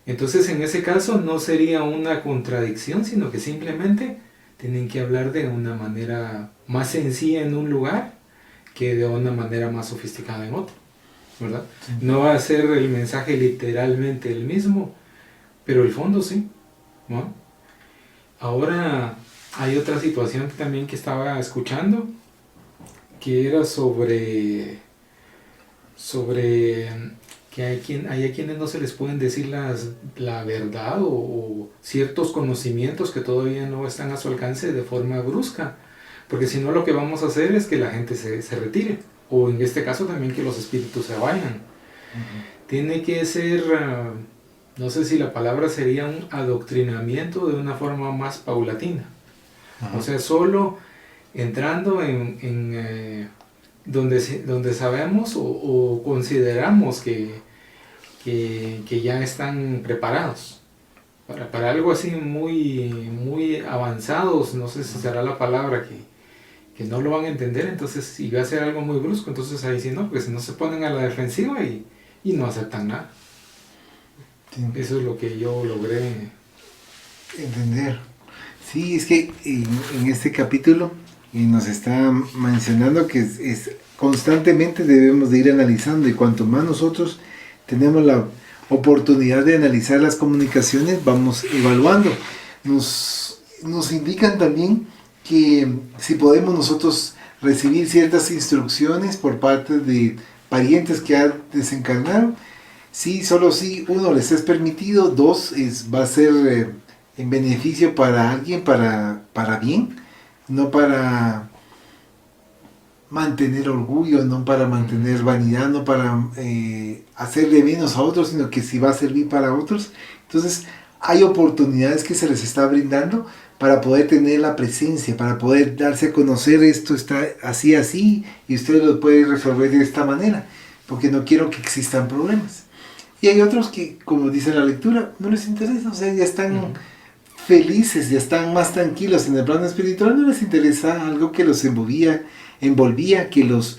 S2: Entonces, en ese caso no sería una contradicción, sino que simplemente tienen que hablar de una manera más sencilla en un lugar que de una manera más sofisticada en otro, ¿verdad? Sí. No va a ser el mensaje literalmente el mismo, pero el fondo sí, ¿no? Ahora hay otra situación también que estaba escuchando, que era sobre que hay a quienes no se les pueden decir la verdad o ciertos conocimientos que todavía no están a su alcance de forma brusca, porque si no lo que vamos a hacer es que la gente se retire, o en este caso también que los espíritus se vayan. Tiene que ser, no sé si la palabra sería un adoctrinamiento de una forma más paulatina. O sea, solo entrando en donde sabemos o consideramos que ya están preparados para algo así muy avanzados, no sé si será la palabra, que no lo van a entender, entonces si va a ser algo muy brusco, entonces ahí sí no, porque si no se ponen a la defensiva y no aceptan nada. Sí. Eso es lo que yo logré
S1: entender. Sí, es que en este capítulo nos está mencionando que es constantemente debemos de ir analizando, y cuanto más nosotros tenemos la oportunidad de analizar las comunicaciones, vamos evaluando. Nos indican también que si podemos nosotros recibir ciertas instrucciones por parte de parientes que han desencarnado, sí, solo si uno les es permitido, dos va a ser en beneficio para alguien, para bien, no para mantener orgullo, no para mantener vanidad, no para hacerle menos a otros, sino que si va a servir para otros. Entonces hay oportunidades que se les está brindando para poder tener la presencia, para poder darse a conocer esto está así, así, y usted lo puede resolver de esta manera, porque no quiero que existan problemas. Y hay otros que, como dice la lectura, no les interesa, o sea, ya están felices, ya están más tranquilos en el plano espiritual, no les interesa algo que los envolvía, que los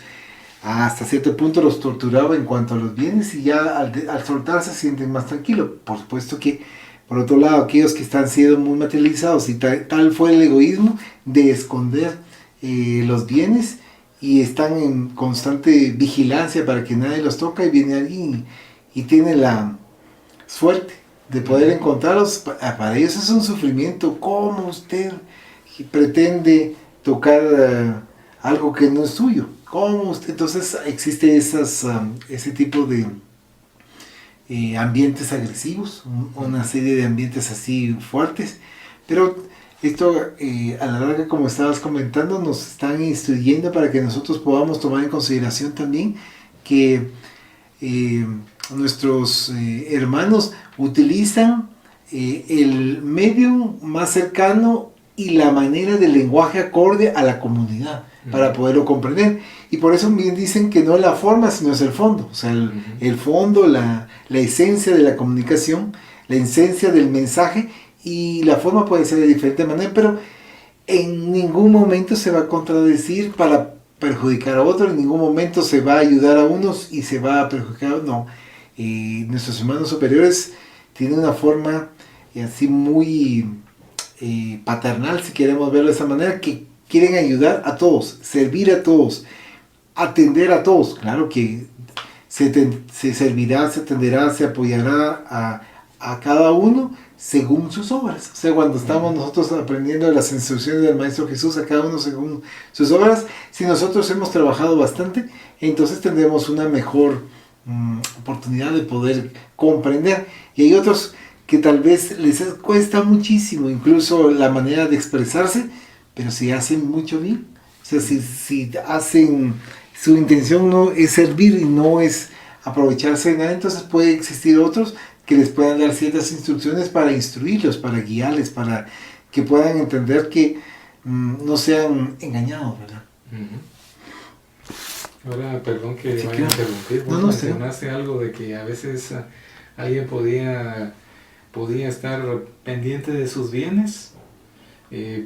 S1: hasta cierto punto los torturaba en cuanto a los bienes, y ya al soltar se sienten más tranquilos. Por supuesto que, por otro lado, aquellos que están siendo muy materializados, y tal fue el egoísmo de esconder los bienes, y están en constante vigilancia para que nadie los toca, y viene alguien y tiene la suerte de poder encontrarlos. Para ellos es un sufrimiento. ¿Cómo usted pretende tocar algo que no es suyo? ¿Cómo usted? Entonces existe ese tipo de ambientes agresivos, una serie de ambientes así fuertes, pero esto a la larga, como estabas comentando, nos están instruyendo para que nosotros podamos tomar en consideración también que nuestros hermanos utilizan el medio más cercano y la manera del lenguaje acorde a la comunidad para poderlo comprender. Y por eso bien dicen que no es la forma, sino es el fondo. O sea, el fondo, la esencia de la comunicación, la esencia del mensaje, y la forma puede ser de diferente manera, pero en ningún momento se va a contradecir para perjudicar a otros, en ningún momento se va a ayudar a unos y se va a perjudicar a otros, no. Nuestros hermanos superiores tienen una forma así muy paternal, si queremos verlo de esa manera, que quieren ayudar a todos, servir a todos, atender a todos. Claro que se servirá, se atenderá, se apoyará a cada uno según sus obras. O sea, cuando estamos nosotros aprendiendo de las instrucciones del Maestro Jesús, a cada uno según sus obras, si nosotros hemos trabajado bastante, entonces tendremos una mejor oportunidad de poder comprender. Y hay otros que tal vez les cuesta muchísimo, incluso la manera de expresarse, pero si hacen mucho bien. O sea, si hacen, su intención no es servir y no es aprovecharse de nada, entonces puede existir otros que les puedan dar ciertas instrucciones para instruirlos, para guiarles, para que puedan entender que no sean engañados, ¿verdad?
S2: Ahora, perdón que vaya a interrumpir, vos mencionaste algo de que a veces alguien podía estar pendiente de sus bienes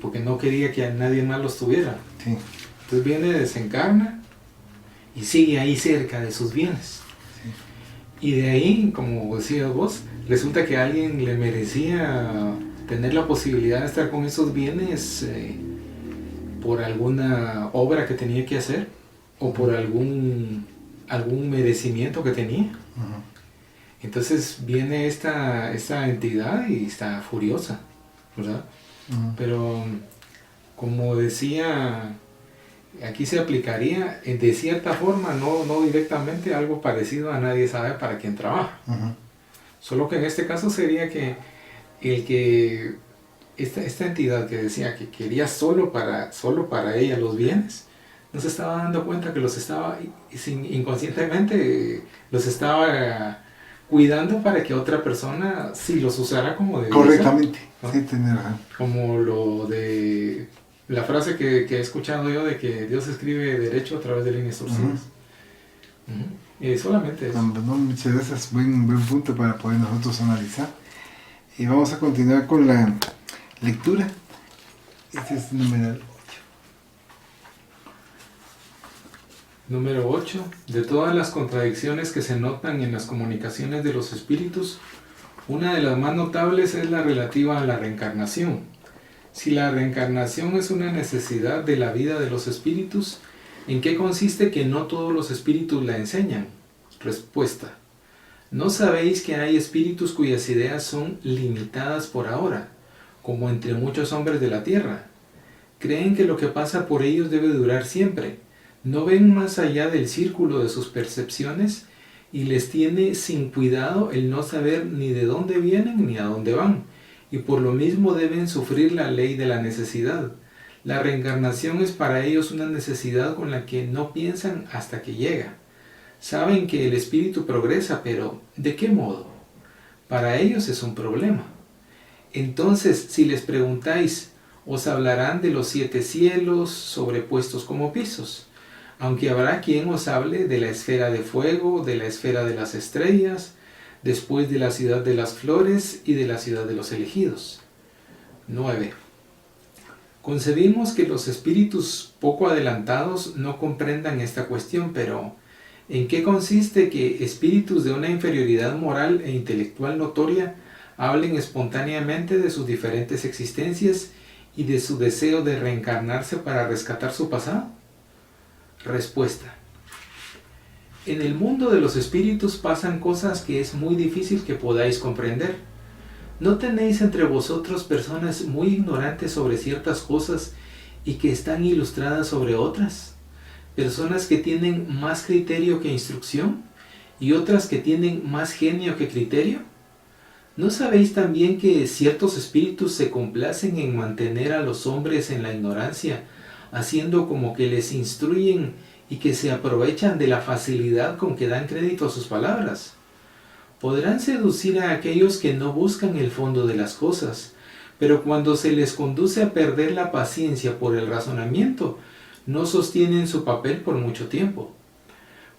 S2: porque no quería que nadie más los tuviera.
S1: Sí.
S2: Entonces viene, desencarna y sigue ahí cerca de sus bienes. Y de ahí, como decías vos, resulta que a alguien le merecía tener la posibilidad de estar con esos bienes por alguna obra que tenía que hacer o por algún merecimiento que tenía. Entonces viene esta entidad y está furiosa, ¿verdad? Pero como decía, aquí se aplicaría de cierta forma, no directamente, algo parecido a nadie sabe para quién trabaja. Solo que en este caso sería que esta entidad que decía que quería solo para ella los bienes, no se estaba dando cuenta que los estaba inconscientemente los estaba cuidando para que otra persona sí los usara como debía.
S1: Correctamente,
S2: ¿no?
S1: Sí, tener razón.
S2: Como lo de la frase que he escuchado yo de que Dios escribe derecho a través de líneas torcidas. Solamente eso.
S1: No, muchas gracias, buen punto para poder nosotros analizar. Y vamos a continuar con la lectura. Este es el numeral 8.
S2: Número 8. De todas las contradicciones que se notan en las comunicaciones de los espíritus, una de las más notables es la relativa a la reencarnación. Si la reencarnación es una necesidad de la vida de los espíritus, ¿en qué consiste que no todos los espíritus la enseñan? Respuesta. ¿No sabéis que hay espíritus cuyas ideas son limitadas por ahora, como entre muchos hombres de la tierra? Creen que lo que pasa por ellos debe durar siempre. No ven más allá del círculo de sus percepciones y les tiene sin cuidado el no saber ni de dónde vienen ni a dónde van, y por lo mismo deben sufrir la ley de la necesidad. La reencarnación es para ellos una necesidad con la que no piensan hasta que llega. Saben que el espíritu progresa, pero ¿de qué modo? Para ellos es un problema. Entonces, si les preguntáis, os hablarán de los 7 cielos sobrepuestos como pisos, aunque habrá quien os hable de la esfera de fuego, de la esfera de las estrellas, después de la ciudad de las flores y de la ciudad de los elegidos. 9. Concebimos que los espíritus poco adelantados no comprendan esta cuestión, pero ¿en qué consiste que espíritus de una inferioridad moral e intelectual notoria hablen espontáneamente de sus diferentes existencias y de su deseo de reencarnarse para rescatar su pasado? Respuesta. En el mundo de los espíritus pasan cosas que es muy difícil que podáis comprender. ¿No tenéis entre vosotros personas muy ignorantes sobre ciertas cosas y que están ilustradas sobre otras? Personas que tienen más criterio que instrucción y otras que tienen más genio que criterio. ¿No sabéis también que ciertos espíritus se complacen en mantener a los hombres en la ignorancia, haciendo como que les instruyen y que se aprovechan de la facilidad con que dan crédito a sus palabras? Podrán seducir a aquellos que no buscan el fondo de las cosas, pero cuando se les conduce a perder la paciencia por el razonamiento, no sostienen su papel por mucho tiempo.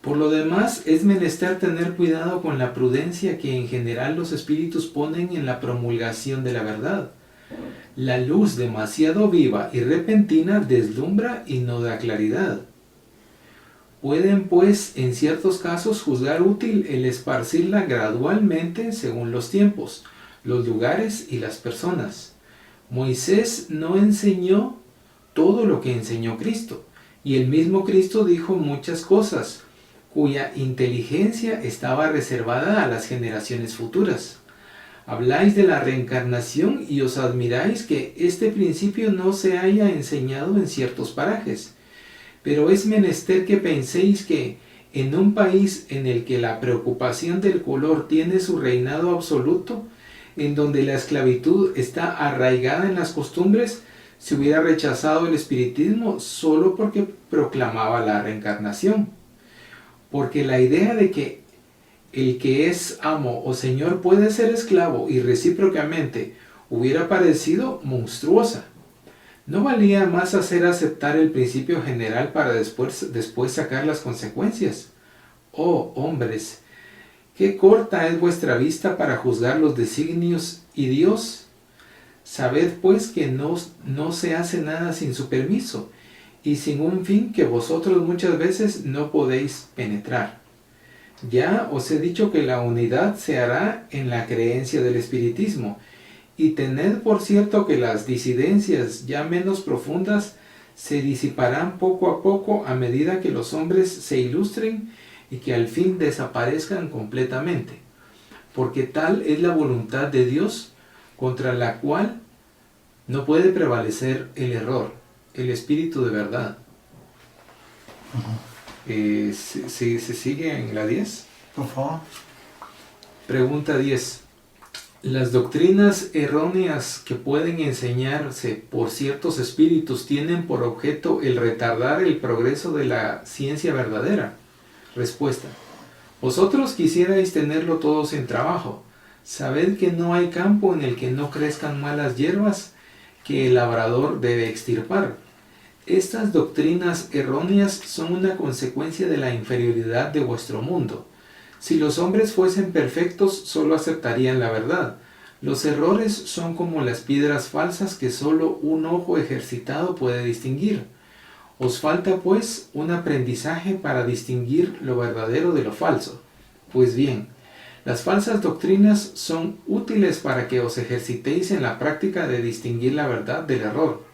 S2: Por lo demás, es menester tener cuidado con la prudencia que en general los espíritus ponen en la promulgación de la verdad. La luz demasiado viva y repentina deslumbra y no da claridad. Pueden, pues, en ciertos casos juzgar útil el esparcirla gradualmente según los tiempos, los lugares y las personas. Moisés no enseñó todo lo que enseñó Cristo, y el mismo Cristo dijo muchas cosas, cuya inteligencia estaba reservada a las generaciones futuras. Habláis de la reencarnación y os admiráis que este principio no se haya enseñado en ciertos parajes. Pero es menester que penséis que, en un país en el que la preocupación del color tiene su reinado absoluto, en donde la esclavitud está arraigada en las costumbres, se hubiera rechazado el espiritismo solo porque proclamaba la reencarnación. Porque la idea de que el que es amo o señor puede ser esclavo y recíprocamente hubiera parecido monstruosa. ¿No valía más hacer aceptar el principio general para después sacar las consecuencias? Oh, hombres, qué corta es vuestra vista para juzgar los designios y Dios. Sabed pues que no se hace nada sin su permiso, y sin un fin que vosotros muchas veces no podéis penetrar. Ya os he dicho que la unidad se hará en la creencia del espiritismo, y tened por cierto que las disidencias ya menos profundas se disiparán poco a poco a medida que los hombres se ilustren y que al fin desaparezcan completamente, porque tal es la voluntad de Dios, contra la cual no puede prevalecer el error, el espíritu de verdad. ¿Se sigue en la 10?
S3: Por favor.
S2: Pregunta 10. Las doctrinas erróneas que pueden enseñarse por ciertos espíritus tienen por objeto el retardar el progreso de la ciencia verdadera. Respuesta. Vosotros quisierais tenerlo todo sin trabajo. Sabed que no hay campo en el que no crezcan malas hierbas que el labrador debe extirpar. Estas doctrinas erróneas son una consecuencia de la inferioridad de vuestro mundo. Si los hombres fuesen perfectos, solo aceptarían la verdad. Los errores son como las piedras falsas que solo un ojo ejercitado puede distinguir. Os falta, pues, un aprendizaje para distinguir lo verdadero de lo falso. Pues bien, las falsas doctrinas son útiles para que os ejercitéis en la práctica de distinguir la verdad del error.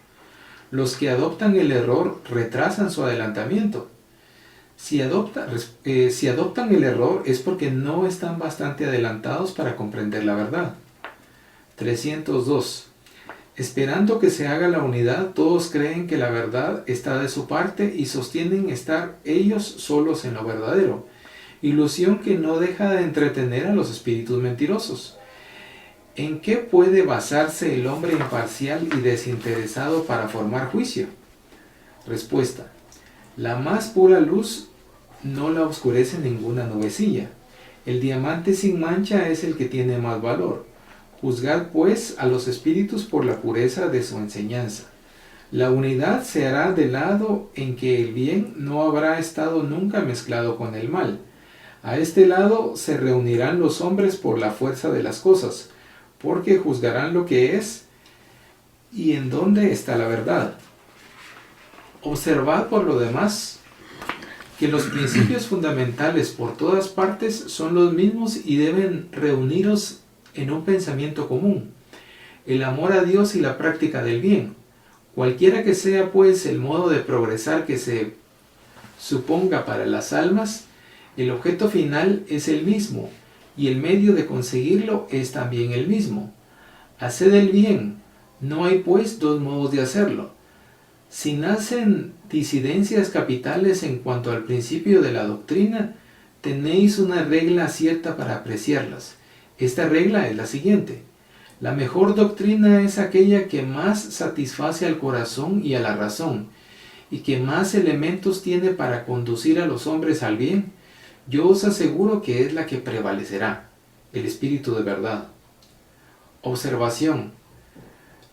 S2: Los que adoptan el error retrasan su adelantamiento. Si adoptan el error es porque no están bastante adelantados para comprender la verdad. 302. Esperando que se haga la unidad, todos creen que la verdad está de su parte y sostienen estar ellos solos en lo verdadero, ilusión que no deja de entretener a los espíritus mentirosos. ¿En qué puede basarse el hombre imparcial y desinteresado para formar juicio? Respuesta. La más pura luz no la oscurece ninguna nubecilla. El diamante sin mancha es el que tiene más valor. Juzgad pues a los espíritus por la pureza de su enseñanza. La unidad se hará del lado en que el bien no habrá estado nunca mezclado con el mal. A este lado se reunirán los hombres por la fuerza de las cosas, porque juzgarán lo que es y en dónde está la verdad. Observad por lo demás que los principios fundamentales por todas partes son los mismos y deben reuniros en un pensamiento común, el amor a Dios y la práctica del bien. Cualquiera que sea pues el modo de progresar que se suponga para las almas, el objeto final es el mismo y el medio de conseguirlo es también el mismo. Haced el bien, no hay pues dos modos de hacerlo. Si nacen disidencias capitales en cuanto al principio de la doctrina, tenéis una regla cierta para apreciarlas. Esta regla es la siguiente. La mejor doctrina es aquella que más satisface al corazón y a la razón, y que más elementos tiene para conducir a los hombres al bien. Yo os aseguro que es la que prevalecerá, el espíritu de verdad. Observación.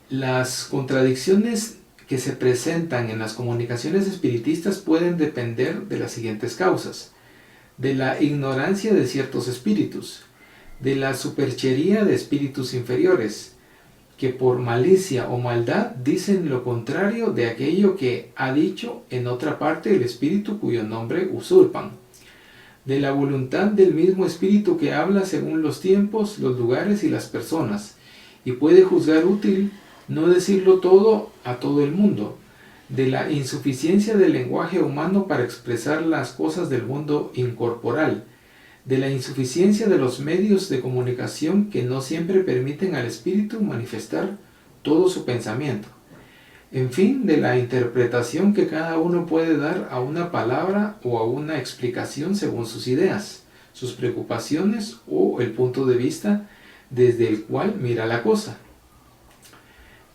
S2: Las contradicciones que se presentan en las comunicaciones espiritistas pueden depender de las siguientes causas: de la ignorancia de ciertos espíritus, de la superchería de espíritus inferiores, que por malicia o maldad dicen lo contrario de aquello que ha dicho en otra parte el espíritu cuyo nombre usurpan, de la voluntad del mismo espíritu que habla según los tiempos, los lugares y las personas, y puede juzgar útil no decirlo todo a todo el mundo, de la insuficiencia del lenguaje humano para expresar las cosas del mundo incorporal, de la insuficiencia de los medios de comunicación que no siempre permiten al espíritu manifestar todo su pensamiento, en fin, de la interpretación que cada uno puede dar a una palabra o a una explicación según sus ideas, sus preocupaciones o el punto de vista desde el cual mira la cosa.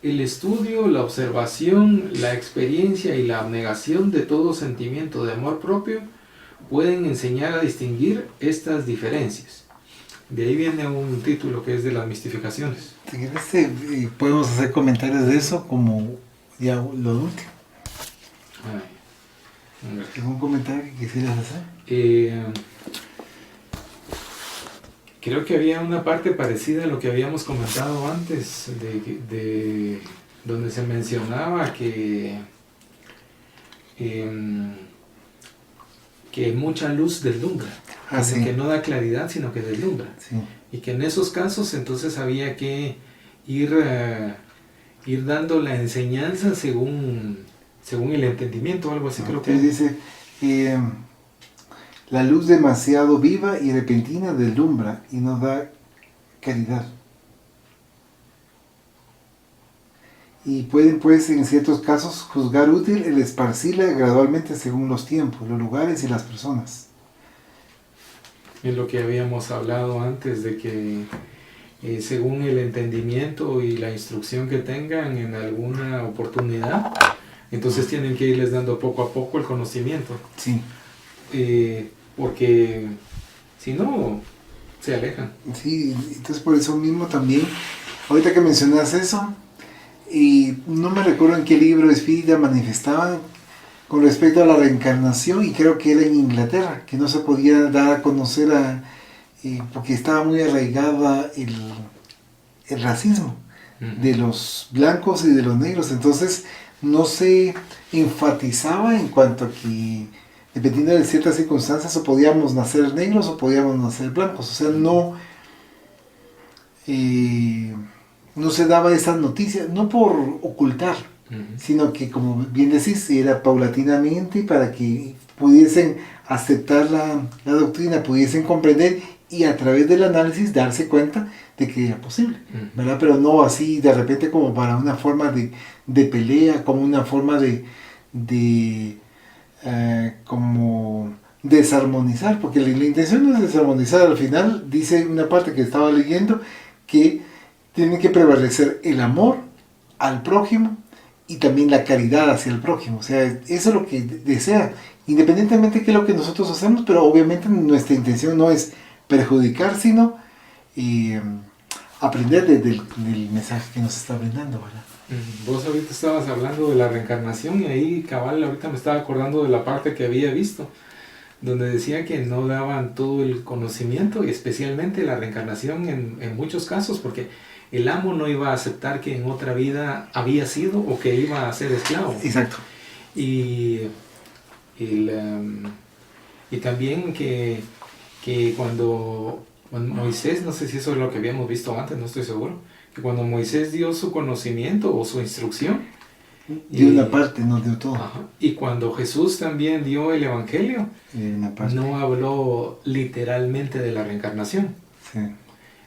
S2: El estudio, la observación, la experiencia y la abnegación de todo sentimiento de amor propio pueden enseñar a distinguir estas diferencias. De ahí viene un título que es de las mistificaciones.
S1: Si quieres, podemos hacer comentarios de eso como ya lo último. ¿Algún comentario que quisieras hacer?
S2: Creo que había una parte parecida a lo que habíamos comentado antes, de donde se mencionaba que mucha luz deslumbra,
S1: Sí.
S2: que no da claridad, sino que deslumbra.
S1: Sí.
S2: Y que en esos casos entonces había que ir dando la enseñanza según el entendimiento o algo así, creo que.
S1: Entonces dice, la luz demasiado viva y repentina deslumbra y no da claridad. Y pueden pues en ciertos casos juzgar útil el esparcirla gradualmente según los tiempos, los lugares y las personas.
S2: Es lo que habíamos hablado antes, de que según el entendimiento y la instrucción que tengan en alguna oportunidad, entonces tienen que irles dando poco a poco el conocimiento.
S1: Sí.
S2: Porque si no, se alejan.
S1: Sí, entonces por eso mismo también, ahorita que mencionas eso, y no me recuerdo en qué libro espírita manifestaban con respecto a la reencarnación, y creo que era en Inglaterra, que no se podía dar a conocer porque estaba muy arraigada el racismo de los blancos y de los negros, entonces no se enfatizaba en cuanto a que dependiendo de ciertas circunstancias o podíamos nacer negros o podíamos nacer blancos, o sea, no se daba esas noticias, no por ocultar, sino que, como bien decís, era paulatinamente para que pudiesen aceptar la doctrina, pudiesen comprender y a través del análisis darse cuenta de que era posible, ¿verdad? Pero no así de repente como para una forma de pelea, como una forma de como desarmonizar, porque la intención no es desarmonizar. Al final dice una parte que estaba leyendo que tiene que prevalecer el amor al prójimo y también la caridad hacia el prójimo. O sea, eso es lo que desea, independientemente de qué es lo que nosotros hacemos, pero obviamente nuestra intención no es perjudicar, sino aprender del mensaje que nos está brindando, ¿verdad?
S2: Vos ahorita estabas hablando de la reencarnación y ahí cabal ahorita me estaba acordando de la parte que había visto, donde decía que no daban todo el conocimiento y especialmente la reencarnación en muchos casos, porque el amo no iba a aceptar que en otra vida había sido o que iba a ser esclavo.
S1: Exacto.
S2: Y también que cuando Moisés, no sé si eso es lo que habíamos visto antes, no estoy seguro, que cuando Moisés dio su conocimiento o su instrucción,
S1: De una parte, no de todo.
S2: Ajá, y cuando Jesús también dio el Evangelio,
S1: De una parte.
S2: no habló literalmente de la reencarnación.
S1: Sí.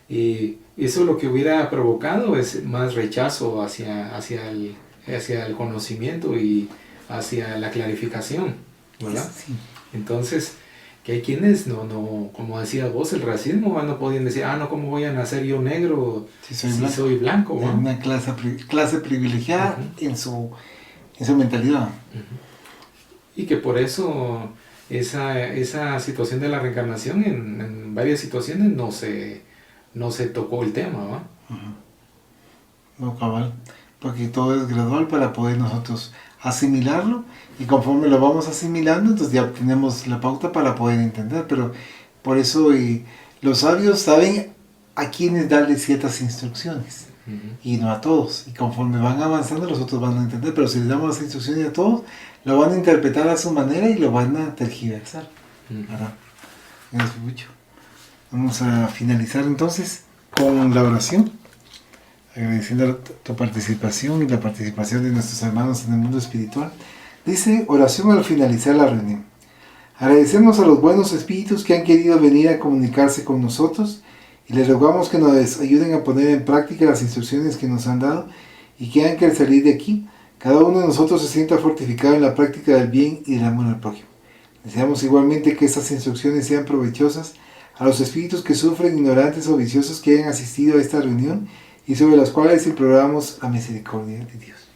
S2: Y eso lo que hubiera provocado es más rechazo hacia el conocimiento y hacia la clarificación, ¿verdad?
S1: Sí.
S2: Entonces, que hay quienes no, como decías vos, el racismo, no podían decir, no, ¿cómo voy a nacer yo negro
S1: Si
S2: si soy blanco?
S1: De una clase privilegiada en su mentalidad.
S2: Y que por eso esa situación de la reencarnación en varias situaciones no se tocó el tema, ¿va?
S1: No, cabal, porque todo es gradual para poder nosotros asimilarlo, y conforme lo vamos asimilando, entonces ya tenemos la pauta para poder entender. Pero por eso los sabios saben a quiénes darle ciertas instrucciones, y no a todos, y conforme van avanzando los otros van a entender, pero si les damos las instrucciones a todos, lo van a interpretar a su manera y lo van a tergiversar. ¿Verdad? Eso es mucho. Vamos a finalizar entonces con la oración, agradeciendo tu participación y la participación de nuestros hermanos en el mundo espiritual. Dice: oración al finalizar la reunión. Agradecemos a los buenos espíritus que han querido venir a comunicarse con nosotros y les rogamos que nos ayuden a poner en práctica las instrucciones que nos han dado, y que hagan que al salir de aquí cada uno de nosotros se sienta fortificado en la práctica del bien y del amor al prójimo. Deseamos igualmente que estas instrucciones sean provechosas a los espíritus que sufren, ignorantes o viciosos, que hayan asistido a esta reunión y sobre las cuales imploramos la misericordia de Dios.